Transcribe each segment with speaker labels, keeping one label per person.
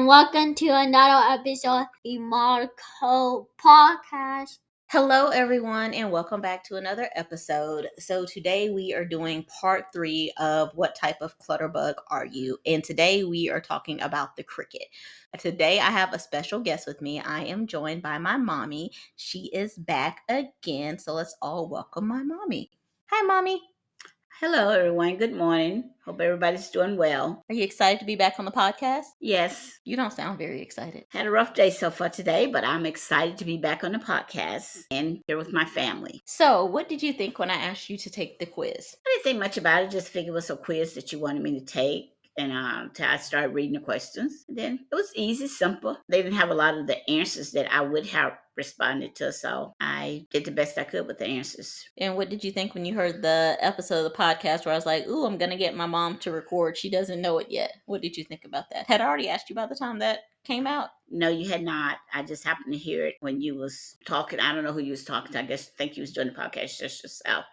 Speaker 1: and welcome to another episode of the Marco Podcast.
Speaker 2: Hello, everyone, and welcome back to another episode. So today we are doing part 3 of What Type of Clutterbug Are You? And today we are talking about the cricket. Today I have a special guest with me. I am joined by my mommy. She is back again, so let's all welcome my mommy. Hi, Mommy.
Speaker 3: Hello, everyone. Good morning. Hope everybody's doing well.
Speaker 2: Are you excited to be back on the podcast?
Speaker 3: Yes.
Speaker 2: You don't sound very excited.
Speaker 3: Had a rough day so far today, but I'm excited to be back on the podcast and here with my family.
Speaker 2: So, what did you think when I asked you to take the quiz?
Speaker 3: I didn't think much about it. Just figured it was a quiz that you wanted me to take. And till I started reading the questions. And then it was easy, simple. They didn't have a lot of the answers that I would have responded to. So I did the best I could with the answers.
Speaker 2: And what did you think when you heard the episode of the podcast where I was like, ooh, I'm going to get my mom to record. She doesn't know it yet. What did you think about that? Had I already asked you by the time that came out?
Speaker 3: No, you had not. I just happened to hear it when you was talking. I don't know who you was talking to. I think you was doing the podcast just yourself.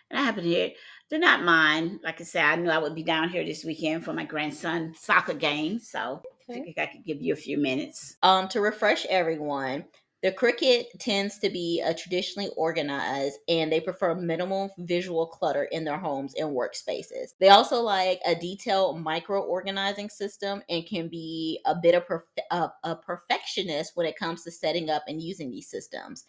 Speaker 3: And I happened to hear it. Did not mind. Like I said, I knew I would be down here this weekend for my grandson's soccer game. So I figured I could give you a few minutes.
Speaker 2: To refresh everyone, the cricket tends to be traditionally organized, and they prefer minimal visual clutter in their homes and workspaces. They also like a detailed micro-organizing system and can be a bit of a perfectionist when it comes to setting up and using these systems.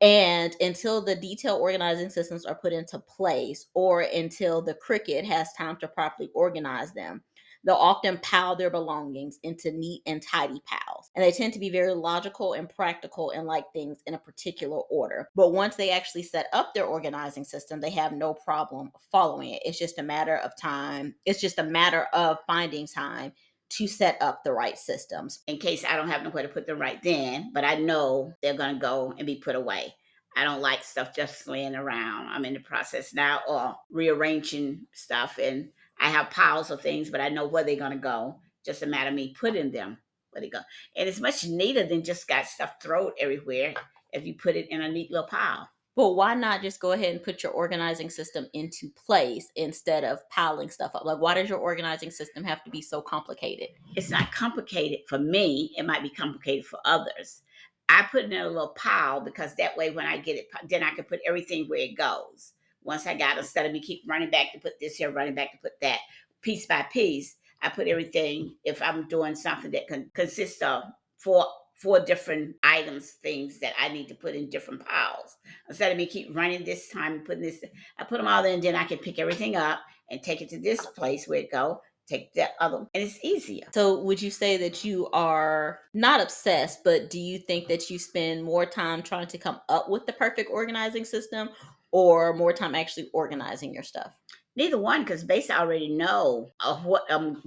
Speaker 2: And until the detailed organizing systems are put into place, or until the cricket has time to properly organize them, they'll often pile their belongings into neat and tidy piles. And they tend to be very logical and practical and like things in a particular order. But once they actually set up their organizing system, they have no problem following it. It's just a matter of time. It's just a matter of finding time to set up the right systems.
Speaker 3: In case I don't have nowhere to put them right then, but I know they're going to go and be put away. I don't like stuff just laying around. I'm in the process now of rearranging stuff, and I have piles of things, but I know where they're going to go. Just a matter of me putting them where they go. And it's much neater than just got stuff thrown everywhere if you put it in a neat little pile.
Speaker 2: Well, why not just go ahead and put your organizing system into place instead of piling stuff up? Like, why does your organizing system have to be so complicated?
Speaker 3: It's not complicated for me. It might be complicated for others. I put it in a little pile because that way when I get it, then I can put everything where it goes. Once I got it, instead of me keep running back to put this here, running back to put that, piece by piece, I put everything, if I'm doing something that consists of four different items, things that I need to put in different piles. Instead of me keep running this time and putting this, I put them all in, and then I can pick everything up and take it to this place where it go, take that other, and it's easier.
Speaker 2: So would you say that you are not obsessed, but do you think that you spend more time trying to come up with the perfect organizing system or more time actually organizing your stuff?
Speaker 3: Neither one, because basically I already know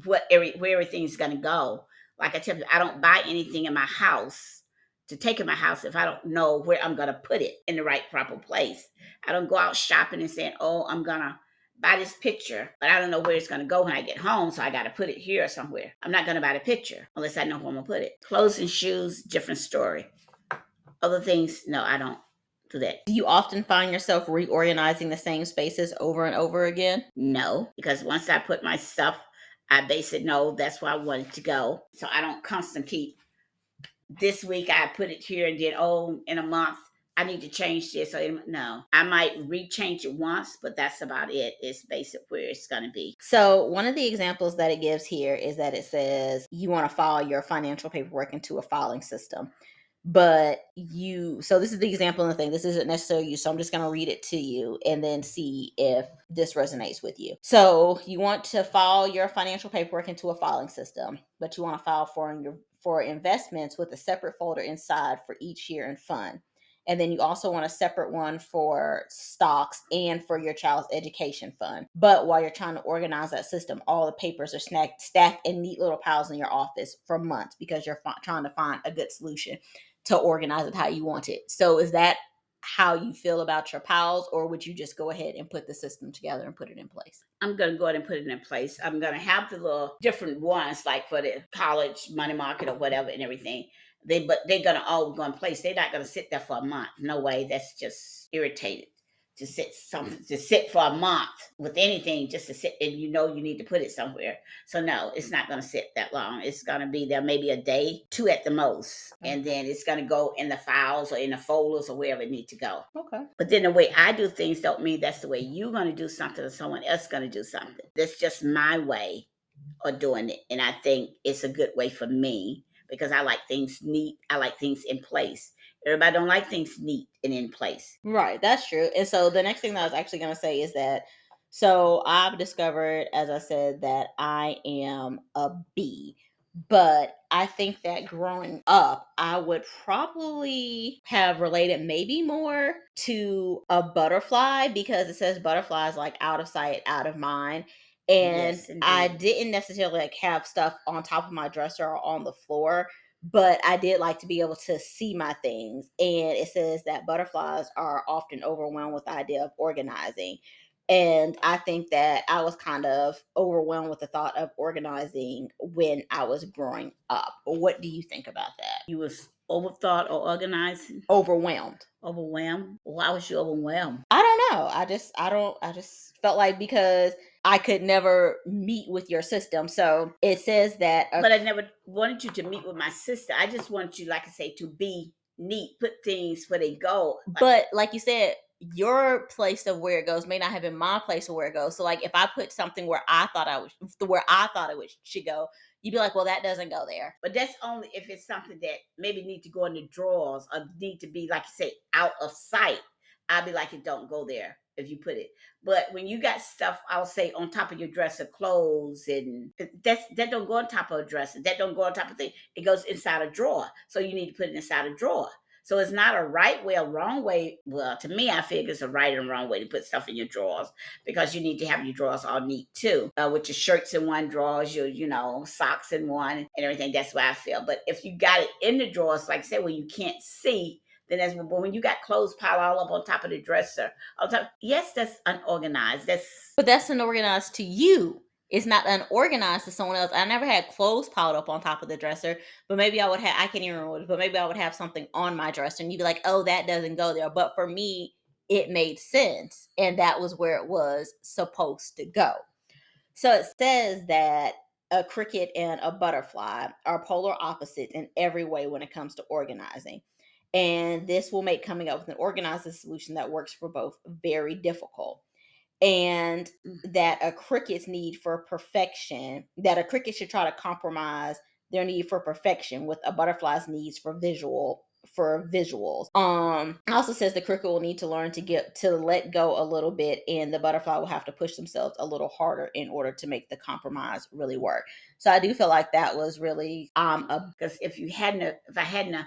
Speaker 3: where everything's going to go. Like I tell you, I don't buy anything in my house to take in my house if I don't know where I'm going to put it in the right proper place. I don't go out shopping and saying, oh, I'm going to buy this picture, but I don't know where it's going to go when I get home, so I got to put it here somewhere. I'm not going to buy the picture unless I know where I'm going to put it. Clothes and shoes, different story. Other things, no, I don't do that.
Speaker 2: Do you often find yourself reorganizing the same spaces over and over again?
Speaker 3: No, because once I put my stuff, I basically know that's where I want it to go. So I don't constantly keep, this week I put it here and then, in a month, I need to change this. So no, I might rechange it once, but that's about it. It's basically where it's going to be.
Speaker 2: So one of the examples that it gives here is that it says you want to file your financial paperwork into a filing system. But so this is the example of the thing. This isn't necessarily you. So I'm just going to read it to you and then see if this resonates with you. So you want to file your financial paperwork into a filing system, but you want to file for investments with a separate folder inside for each year and fund. And then you also want a separate one for stocks and for your child's education fund. But while you're trying to organize that system, all the papers are stacked in neat little piles in your office for months because you're trying to find a good solution to organize it how you want it. So is that how you feel about your piles, or would you just go ahead and put the system together and put it in place?
Speaker 3: I'm going to go ahead and put it in place. I'm going to have the little different ones, like for the college money market or whatever and everything. But they're going to all go in place. They're not going to sit there for a month. No way. That's just irritated to sit for a month with anything, just to sit, and you need to put it somewhere. So no, it's not going to sit that long. It's going to be there maybe a day, 2 at the most, and then it's going to go in the files or in the folders or wherever it needs to go.
Speaker 2: Okay.
Speaker 3: But then the way I do things don't mean that's the way you're going to do something or someone else is going to do something. That's just my way of doing it, and I think it's a good way for me because I like things neat. I like things in place. Everybody don't like things neat and in place.
Speaker 2: Right, that's true. And so the next thing that I was actually going to say is that, so I've discovered, as I said, that I am a bee. But I think that growing up, I would probably have related maybe more to a butterfly, because it says butterflies like out of sight, out of mind. And
Speaker 3: Yes, indeed.
Speaker 2: I didn't necessarily like have stuff on top of my dresser or on the floor, but I did like to be able to see my things. And it says that butterflies are often overwhelmed with the idea of organizing. And I think that I was kind of overwhelmed with the thought of organizing when I was growing up. What do you think about that?
Speaker 3: You was overthought or organizing?
Speaker 2: Overwhelmed.
Speaker 3: Overwhelmed? Why was you overwhelmed?
Speaker 2: I don't know. I just felt like because I could never meet with your system. So it says that
Speaker 3: But I never wanted you to meet with my sister. I just wanted you, like I say, to be neat, put things where they go.
Speaker 2: But like you said, your place of where it goes may not have been my place of where it goes. So like if I put something where I thought it should go, you'd be like, well, that doesn't go there.
Speaker 3: But that's only if it's something that maybe need to go in the drawers or need to be, like you say, out of sight. I'll be like, it don't go there if you put it. But when you got stuff, I'll say on top of your dresser, clothes, and that don't go on top of a dresser. That don't go on top of thing. It goes inside a drawer. So you need to put it inside a drawer. So it's not a right way or wrong way. Well, to me, I figure it's a right and wrong way to put stuff in your drawers, because you need to have your drawers all neat too, with your shirts in one drawers, your socks in one, and everything. That's why I feel. But if you got it in the drawers, like I said, where you can't see, then that's when you got clothes piled all up on top of the dresser. Yes, that's unorganized.
Speaker 2: But that's unorganized to you. It's not unorganized to someone else. I never had clothes piled up on top of the dresser, but maybe I would have, I can't even remember, but maybe I would have something on my dresser and you'd be like, oh, that doesn't go there. But for me, it made sense. And that was where it was supposed to go. So it says that a cricket and a butterfly are polar opposites in every way when it comes to organizing. And this will make coming up with an organizing solution that works for both very difficult. And that a cricket should try to compromise their need for perfection with a butterfly's needs for visuals. It also says the cricket will need to learn to let go a little bit, and the butterfly will have to push themselves a little harder in order to make the compromise really work. So I do feel like that was really
Speaker 3: because if I hadn't,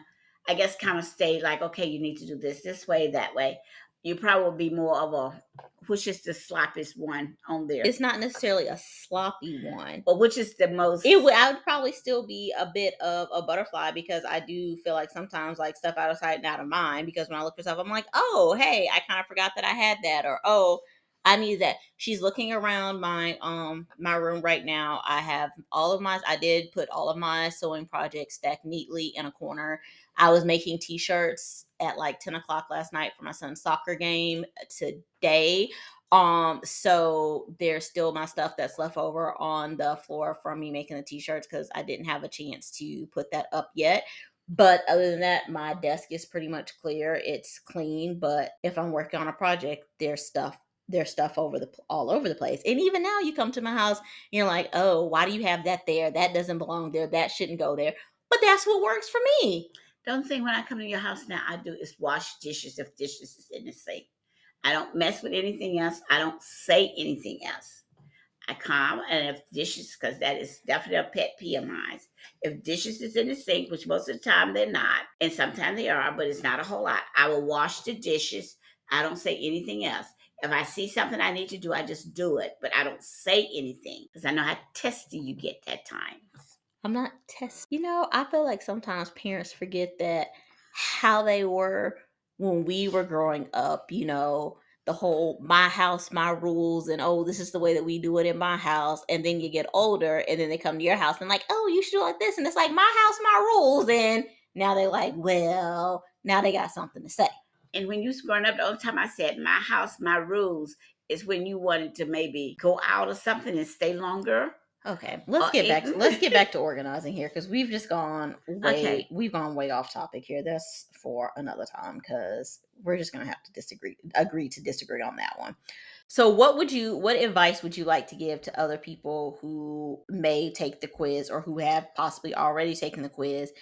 Speaker 3: I guess, kind of stayed like, okay, you need to do this way, that way, you probably would be more of a, which is the sloppiest one on there?
Speaker 2: It's not necessarily a sloppy one.
Speaker 3: But which is the most?
Speaker 2: I would probably still be a bit of a butterfly, because I do feel like sometimes like stuff out of sight and out of mind, because when I look for stuff, I'm like, oh, hey, I kind of forgot that I had that, or oh, I need that. She's looking around my room right now. I did put all of my sewing projects stacked neatly in a corner. I was making t-shirts at like 10 o'clock last night for my son's soccer game today. So there's still my stuff that's left over on the floor from me making the t-shirts, because I didn't have a chance to put that up yet. But other than that, my desk is pretty much clear. It's clean. But if I'm working on a project, there's stuff all over the place. And even now you come to my house, you're like, oh, why do you have that there? That doesn't belong there. That shouldn't go there. But that's what works for me.
Speaker 3: The only thing when I come to your house now I do is wash dishes if dishes is in the sink. I don't mess with anything else. I don't say anything else. I come, and if dishes, because that is definitely a pet peeve of mine. If dishes is in the sink, which most of the time they're not, and sometimes they are, but it's not a whole lot, I will wash the dishes. I don't say anything else. If I see something I need to do, I just do it, but I don't say anything because I know how testy you get that time.
Speaker 2: I'm not testing. I feel like sometimes parents forget that how they were when we were growing up, the whole my house, my rules, and oh, this is the way that we do it in my house. And then you get older and then they come to your house and like, oh, you should do it like this. And it's like, my house, my rules. And now they're like, well, now they got something to say.
Speaker 3: And when you was growing up, the only time I said my house, my rules is when you wanted to maybe go out or something and stay longer.
Speaker 2: Okay, let's get back to organizing here, because we've just gone
Speaker 3: Okay.
Speaker 2: we've gone way off topic here. That's for another time, because we're just gonna have to agree to disagree on that one. So what advice would you like to give to other people who may take the quiz, or who have possibly already taken the quiz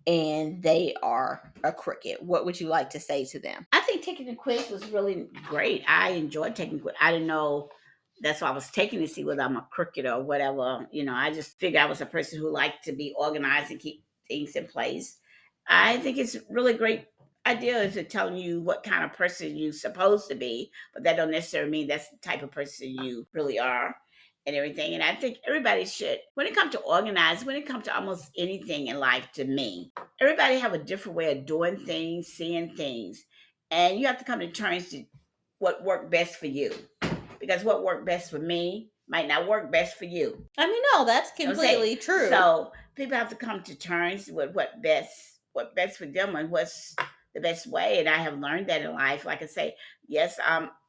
Speaker 2: and they are a cricket? What would you like to say to them?
Speaker 3: I think taking the quiz was really great. I enjoyed taking the quiz. I didn't know that's why I was taking to see whether I'm a cricket or whatever. I just figured I was a person who liked to be organized and keep things in place. I think it's really great idea to telling you what kind of person you're supposed to be, but that don't necessarily mean that's the type of person you really are and everything. And I think everybody should, when it comes to organize, when it comes to almost anything in life, to me, everybody have a different way of doing things, seeing things, and you have to come to terms to what worked best for you, because what worked best for me might not work best for you.
Speaker 2: I mean, no, that's
Speaker 3: You know what I'm saying?
Speaker 2: completely true.
Speaker 3: So people have to come to terms with what best for them and what's the best way. And I have learned that in life. Like I say, yes,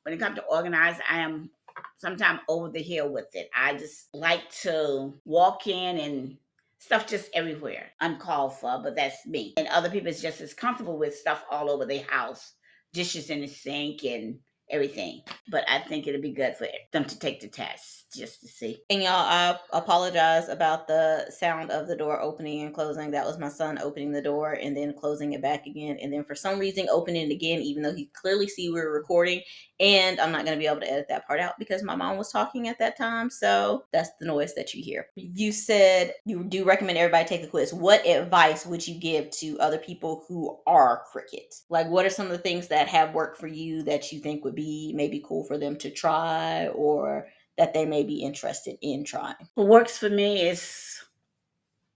Speaker 3: when it comes to organize, I am sometimes over the hill with it. I just like to walk in and stuff just everywhere, uncalled for, but that's me. And other people is just as comfortable with stuff all over their house, dishes in the sink and everything. But I think it'd be good for them to take the test just to see.
Speaker 2: And y'all, I apologize about the sound of the door opening and closing. That was my son opening the door and then closing it back again, and then for some reason opening it again, even though he clearly see we were recording. And I'm not going to be able to edit that part out because my mom was talking at that time. So that's the noise that you hear. You said you do recommend everybody take the quiz. What advice would you give to other people who are crickets? Like, what are some of the things that have worked for you that you think would be maybe cool for them to try, or that they may be interested in trying?
Speaker 3: What works for me is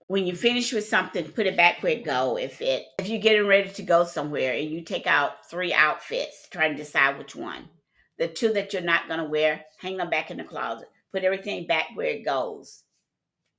Speaker 3: when you finish with something, put it back where it go. If you're getting ready to go somewhere and you take out 3 outfits, try to decide which one. The 2 that you're not gonna wear, hang them back in the closet. Put everything back where it goes.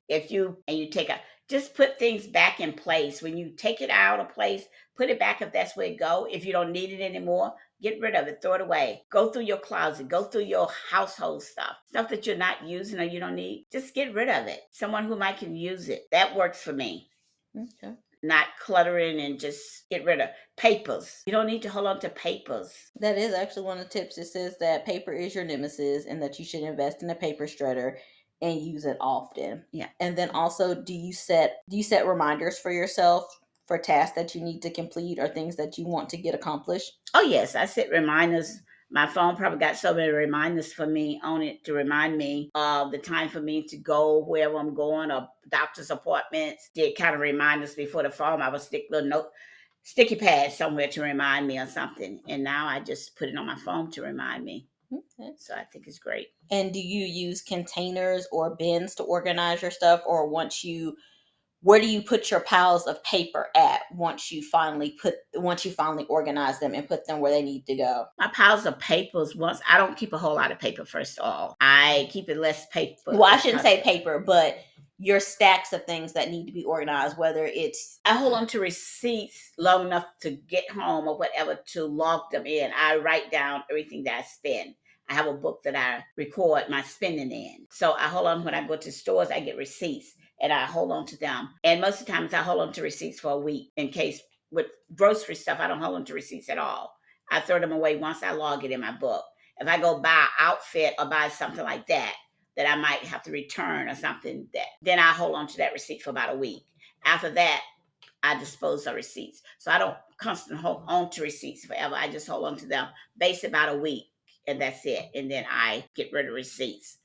Speaker 3: If you take out, just put things back in place. When you take it out of place, put it back if that's where it go. If you don't need it anymore, get rid of it, throw it away. Go through your closet, go through your household stuff that you're not using or you don't need. Just get rid of it. Someone who might can use it. That works for me.
Speaker 2: Okay.
Speaker 3: Not cluttering and just get rid of papers. You don't need to hold on to papers.
Speaker 2: That is actually one of the tips. It says that paper is your nemesis and that you should invest in a paper shredder and use it often.
Speaker 3: Yeah.
Speaker 2: And then also, do you set reminders for yourself for tasks that you need to complete or things that you want to get accomplished?
Speaker 3: Oh yes, I set reminders. My phone probably got so many reminders for me on it to remind me of the time for me to go wherever I'm going, or doctor's appointments. Did kind of reminders before the phone. I would stick little sticky pads somewhere to remind me of something. And now I just put it on my phone to remind me.
Speaker 2: Okay.
Speaker 3: So I think it's great.
Speaker 2: And do you use containers or bins to organize your stuff, or where do you put your piles of paper at once you finally organize them and put them where they need to go?
Speaker 3: My piles of papers, I don't keep a whole lot of paper, first of all. I keep it less paper.
Speaker 2: Well, I shouldn't say paper, but your stacks of things that need to be organized, whether it's...
Speaker 3: I hold on to receipts long enough to get home or whatever to log them in. I write down everything that I spend. I have a book that I record my spending in. So I hold on, when I go to stores, I get receipts and I hold on to them. And most of the times I hold on to receipts for a week, in case with grocery stuff, I don't hold on to receipts at all. I throw them away once I log it in my book. If I go buy an outfit or buy something like that I might have to return or something, then I hold on to that receipt for about a week. After that, I dispose of receipts. So I don't constantly hold on to receipts forever. I just hold on to them base about a week, and that's it. And then I get rid of receipts.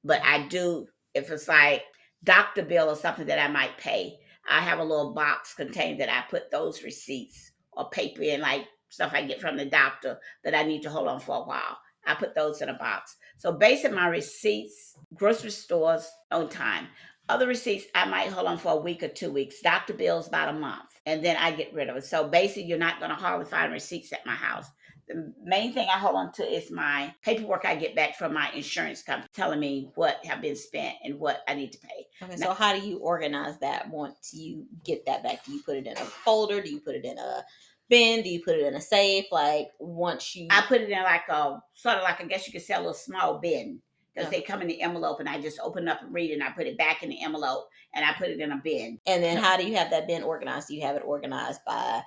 Speaker 3: But I do, if it's like doctor bill or something that I might pay, I have a little box contained that I put those receipts or paper in, like stuff I get from the doctor that I need to hold on for a while. I put those in a box. So basing my receipts, grocery stores on time. Other receipts, I might hold on for a week or 2 weeks. Doctor bills about a month, and then I get rid of it. So basically, you're not going to hardly find receipts at my house. The main thing I hold on to is my paperwork I get back from my insurance company telling me what have been spent and what I need to pay.
Speaker 2: Okay, so how do you organize that once you get that back? Do you put it in a folder? Do you put it in a bin? Do you put it in a safe? Like once you,
Speaker 3: I put it in like a sort of like, I guess you could say, a little small bin, because
Speaker 2: Yeah.
Speaker 3: they come in the envelope, and I just open it up and read it, and I put it back in the envelope, and I put it in a bin.
Speaker 2: And then how do you have that bin organized? Do you have it organized by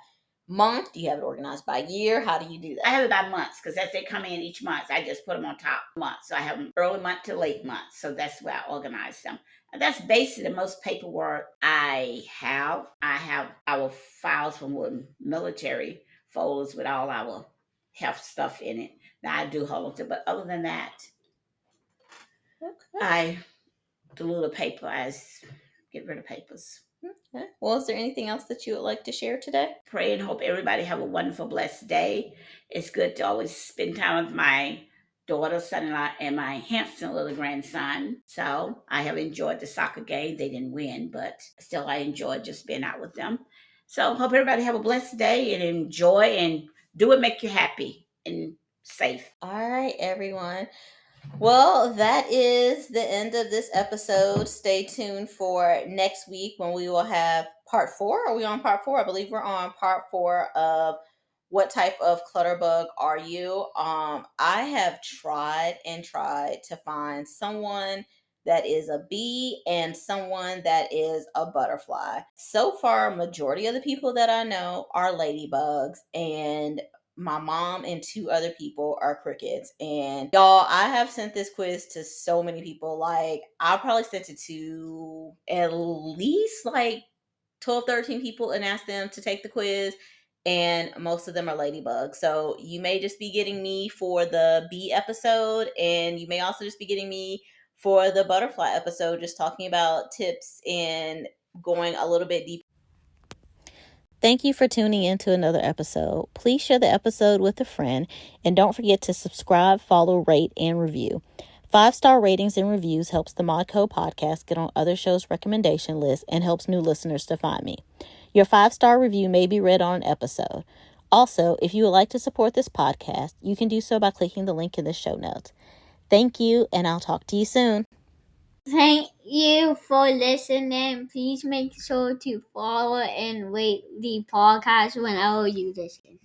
Speaker 2: month? Do you have it organized by year? How do you do that?
Speaker 3: I have it by months, because as they come in each month, I just put them on top month. So I have them early month to late month. So that's where I organize them. And that's basically the most paperwork I have. I have our files from military folders with all our health stuff in it. Now I do hold it, but other than that, I delete the paper. I get rid of papers.
Speaker 2: Okay. Well, is there anything else that you would like to share today?
Speaker 3: Pray and hope everybody have a wonderful, blessed day. It's good to always spend time with my daughter, son-in-law, and my handsome little grandson. So I have enjoyed the soccer game. They didn't win, but still I enjoyed just being out with them. So hope everybody have a blessed day and enjoy and do what make you happy and safe.
Speaker 2: All right, everyone. Well, that is the end of this episode. Stay tuned for next week when we will have part 4. Are we on part 4? I believe we're on part 4 of what type of clutter bug are you? I have tried to find someone that is a bee and someone that is a butterfly. So far, majority of the people that I know are ladybugs, and my mom and 2 other people are crickets. And y'all, I have sent this quiz to so many people. Like, I probably sent it to at least like 12, 13 people and asked them to take the quiz. And most of them are ladybugs. So you may just be getting me for the bee episode, and you may also just be getting me for the butterfly episode, just talking about tips and going a little bit deeper. Thank you for tuning in to another episode. Please share the episode with a friend, and don't forget to subscribe, follow, rate, and review. 5-star ratings and reviews helps the G.L.O.E podcast get on other shows' recommendation lists and helps new listeners to find me. Your 5-star review may be read on an episode. Also, if you would like to support this podcast, you can do so by clicking the link in the show notes. Thank you, and I'll talk to you soon.
Speaker 1: Thank you for listening. Please make sure to follow and rate the podcast whenever you listen.